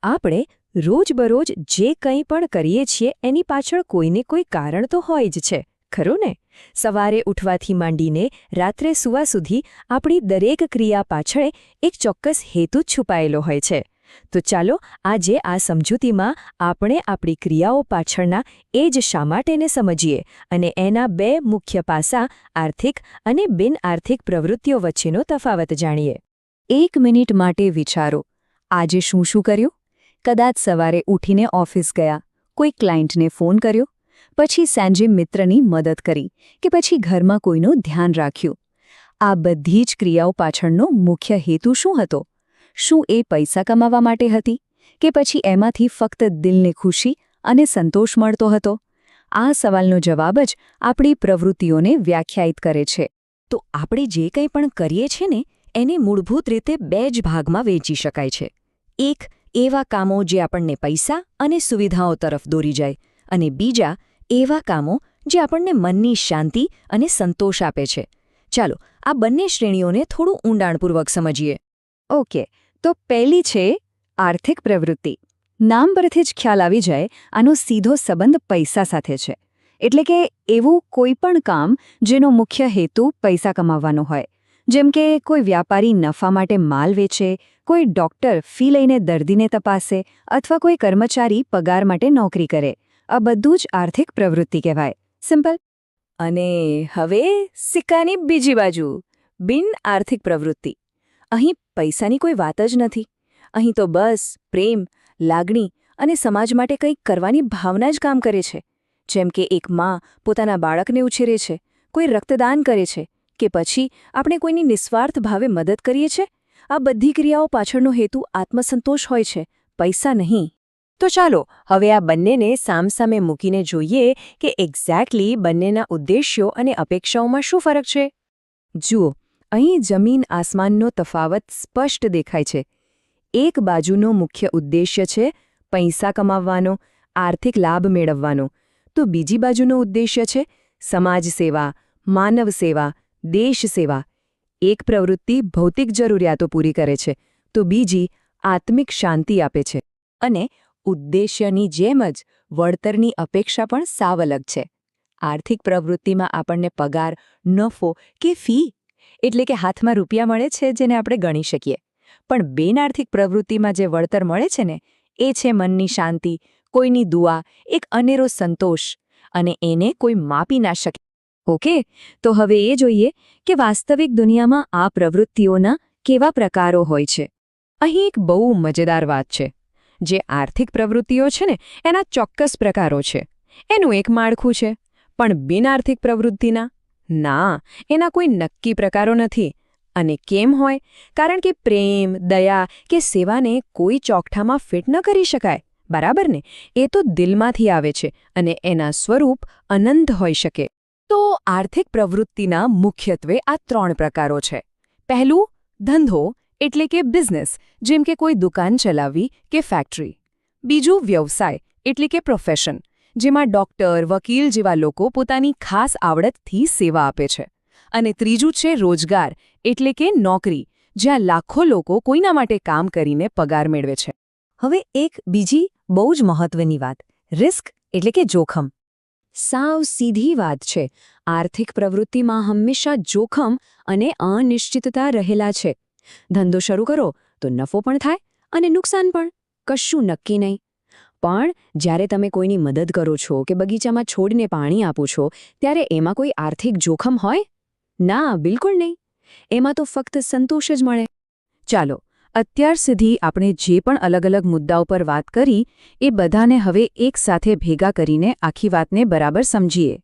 આપણે રોજબરોજ જે કંઈ પણ કરીએ છીએ એની પાછળ કોઈને કોઈ કારણ તો હોય જ છે, ખરું ને? સવારે ઉઠવાથી માંડીને રાત્રે સૂવા સુધી આપણી દરેક ક્રિયા પાછળ એક ચોક્કસ હેતુ જ છુપાયેલો હોય છે. તો ચાલો આજે આ સમજૂતીમાં આપણે આપણી ક્રિયાઓ પાછળના એ જ શા માટેને સમજીએ અને એના બે મુખ્ય પાસા આર્થિક અને બિનઆર્થિક પ્રવૃત્તિઓ વચ્ચેનો તફાવત જાણીએ. 1 મિનિટ માટે વિચારો, આજે શું કર્યું? કદાચ સવારે ઉઠીને ઓફિસ ગયા, કોઈ ક્લાયન્ટને ફોન કર્યો, પછી સાંજે મિત્રની મદદ કરી કે પછી ઘરમાં કોઈનું ધ્યાન રાખ્યું. આ બધી જ ક્રિયાઓ પાછળનો મુખ્ય હેતુ શું હતો? શું એ પૈસા કમાવા માટે હતી કે પછી એમાંથી ફક્ત દિલને ખુશી અને સંતોષ મળતો હતો? આ સવાલનો જવાબ જ આપણી પ્રવૃત્તિઓને વ્યાખ્યાયિત કરે છે. તો આપણે જે કંઈ પણ કરીએ છીએ ને એને મૂળભૂત રીતે બે જ ભાગમાં વહેંચી શકાય છે. એક, એવા કામો જે આપણને પૈસા અને સુવિધાઓ તરફ દોરી જાય, અને બીજા એવા કામો જે આપણને મનની શાંતિ અને સંતોષ આપે છે. ચાલો આ બંને શ્રેણીઓને થોડું ઊંડાણપૂર્વક સમજીએ. ઓકે, તો પહેલી છે આર્થિક પ્રવૃત્તિ. નામ પરથી જ ખ્યાલ આવી જાય, આનો સીધો સંબંધ પૈસા સાથે છે. એટલે કે એવું કોઈ પણ કામ જેનો મુખ્ય હેતુ પૈસા કમાવવાનો હોય. જેમ કે કોઈ વ્યાપારી નફા માટે માલ વેચે, કોઈ ડોક્ટર ફી લઈને દર્દીને તપાસે અથવા કોઈ કર્મચારી પગાર માટે નોકરી કરે. આ બધું જ આર્થિક પ્રવૃત્તિ કહેવાય. સિમ્પલ. અને હવે સિક્કાની બીજી બાજુ, બિનઆર્થિક પ્રવૃત્તિ. અહીં પૈસાની કોઈ વાત જ નથી. અહીં તો બસ પ્રેમ, લાગણી અને સમાજ માટે કંઈક કરવાની ભાવના જ કામ કરે છે. જેમ કે એક માં પોતાના બાળકને ઉછેરે છે, કોઈ રક્તદાન કરે છે, કે પછી આપણે કોઈની નિસ્વાર્થ ભાવે મદદ કરીએ છીએ. આ બધી ક્રિયાઓ પાછળનો હેતુ આત્મસંતોષ હોય છે, પૈસા નહીં. તો ચાલો હવે આ બંનેને સામસામે મૂકીને જોઈએ કે એક્ઝેક્ટલી બંનેના ઉદ્દેશ્યો અને અપેક્ષાઓમાં શું ફરક છે. જુઓ, અહીં જમીન આસમાનનો તફાવત સ્પષ્ટ દેખાય છે. એક બાજુનો મુખ્ય ઉદ્દેશ્ય છે પૈસા કમાવવાનો, આર્થિક લાભ મેળવવાનો, તો બીજી બાજુનો ઉદ્દેશ્ય છે સમાજ સેવા, માનવ સેવા, દેશ સેવા. એક પ્રવૃત્તિ ભૌતિક જરૂરિયાતો પૂરી કરે છે, તો બીજી આત્મિક શાંતિ આપે છે. અને ઉદ્દેશ્યની જેમ જ વળતરની અપેક્ષા પણ સાવ અલગ છે. આર્થિક પ્રવૃત્તિમાં આપણને પગાર, નફો કે ફી, એટલે કે હાથમાં રૂપિયા મળે છે જેને આપણે ગણી શકીએ. પણ બિનઆર્થિક પ્રવૃત્તિમાં જે વળતર મળે છે ને એ છે મનની શાંતિ, કોઈની દુઆ, એક અનેરો સંતોષ, અને એને કોઈ માપી ના શકે. ઓકે, તો હવે એ જોઈએ કે વાસ્તવિક દુનિયામાં આ પ્રવૃત્તિઓના કેવા પ્રકારો હોય છે. અહીં એક બહુ મજેદાર વાત છે. જે આર્થિક પ્રવૃત્તિઓ છે ને એના ચોક્કસ પ્રકારો છે, એનું એક માળખું છે. પણ બિનઆર્થિક પ્રવૃત્તિના ના, એના કોઈ નક્કી પ્રકારો નથી. અને કેમ હોય? કારણ કે પ્રેમ, દયા કે સેવાને કોઈ ચોકઠામાં ફિટ ન કરી શકાય, બરાબર ને? એ તો દિલમાંથી આવે છે અને એના સ્વરૂપ અનંત હોઈ શકે. તો આર્થિક પ્રવૃત્તિના મુખ્યત્વે આ 3 પ્રકારો છે. પહેલું, ધંધો એટલે કે બિઝનેસ, જેમ કે કોઈ દુકાન ચલાવવી કે ફેક્ટરી. બીજું, વ્યવસાય એટલે કે પ્રોફેશન, જેમાં ડોક્ટર, વકીલ જેવા લોકો પોતાની ખાસ આવડતથી સેવા આપે છે. અને ત્રીજું છે રોજગાર એટલે કે નોકરી, જ્યાં લાખો લોકો કોઈના માટે કામ કરીને પગાર મેળવે છે. હવે એક બીજી બહુ જ મહત્વની વાત, રિસ્ક એટલે કે જોખમ. સાવ સીધી વાત છે. આર્થિક પ્રવૃત્તિમાં હંમેશા જોખમ અને અનિશ્ચિતતા રહેલા છે. ધંધો શરૂ કરો તો નફો પણ થાય અને નુકસાન પણ, કશું નક્કી નહીં. પણ જ્યારે તમે કોઈની મદદ કરો છો કે બગીચામાં છોડને પાણી આપો છો, ત્યારે એમાં કોઈ આર્થિક જોખમ હોય? ના, બિલકુલ નહીં. એમાં તો ફક્ત સંતોષ જ મળે. ચાલો, અત્યાર સુધી આપણે જે પણ અલગ-અલગ મુદ્દાઓ પર વાત કરી એ બધાને હવે એકસાથે ભેગા કરીને આખી વાતને બરાબર સમજીએ.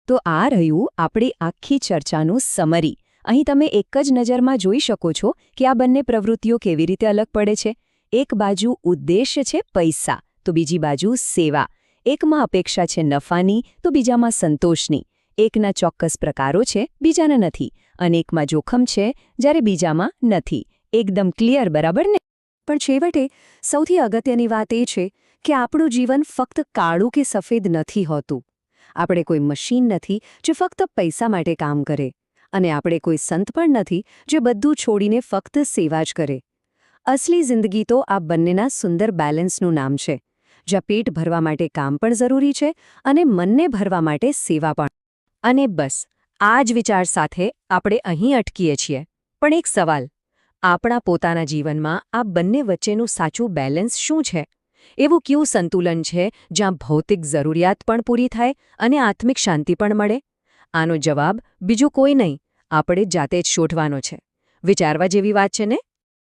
તો આ રહ્યું આપણી આખી ચર્ચાનું સમરી. અહીં તમે એક જ નજરમાં જોઈ શકો છો કે આ બંને પ્રવૃત્તિઓ કેવી રીતે અલગ પડે છે. એક બાજુ ઉદ્દેશ્ય છે પૈસા, તો બીજી બાજુ સેવા. એકમાં અપેક્ષા છે નફાની, તો બીજામાં સંતોષની. એકના ચોક્કસ પ્રકારો છે, બીજાના નથી. અને એકમાં જોખમ છે, જ્યારે બીજામાં નથી. એકદમ ક્લિયર, બરાબર ને? પણ છેવટે સૌથી અગત્યની વાત એ છે કે આપણું જીવન ફક્ત કાળું કે સફેદ નથી હોતું. આપણે કોઈ મશીન નથી જે ફક્ત પૈસા માટે કામ કરે, અને આપણે કોઈ સંત પણ નથી જે બધું છોડીને ફક્ત સેવા જ કરે. અસલી જિંદગી તો આ બંનેના સુંદર બેલેન્સનું નામ છે, જ્યાં પેટ ભરવા માટે કામ પણ જરૂરી છે અને મનને ભરવા માટે સેવા પણ. અને બસ આ જ વિચાર સાથે આપણે અહીં અટકીએ છીએ. પણ એક સવાલ, આપણા પોતાના જીવનમાં આ બંને વચ્ચેનું સાચું બેલેન્સ શું છે? એવું કયું સંતુલન છે જ્યાં ભૌતિક જરૂરિયાત પણ પૂરી થાય અને આત્મિક શાંતિ પણ મળે? આનો જવાબ બીજું કોઈ નહીં, આપણે જાતે જ શોધવાનો છે. વિચારવા જેવી વાત છે ને?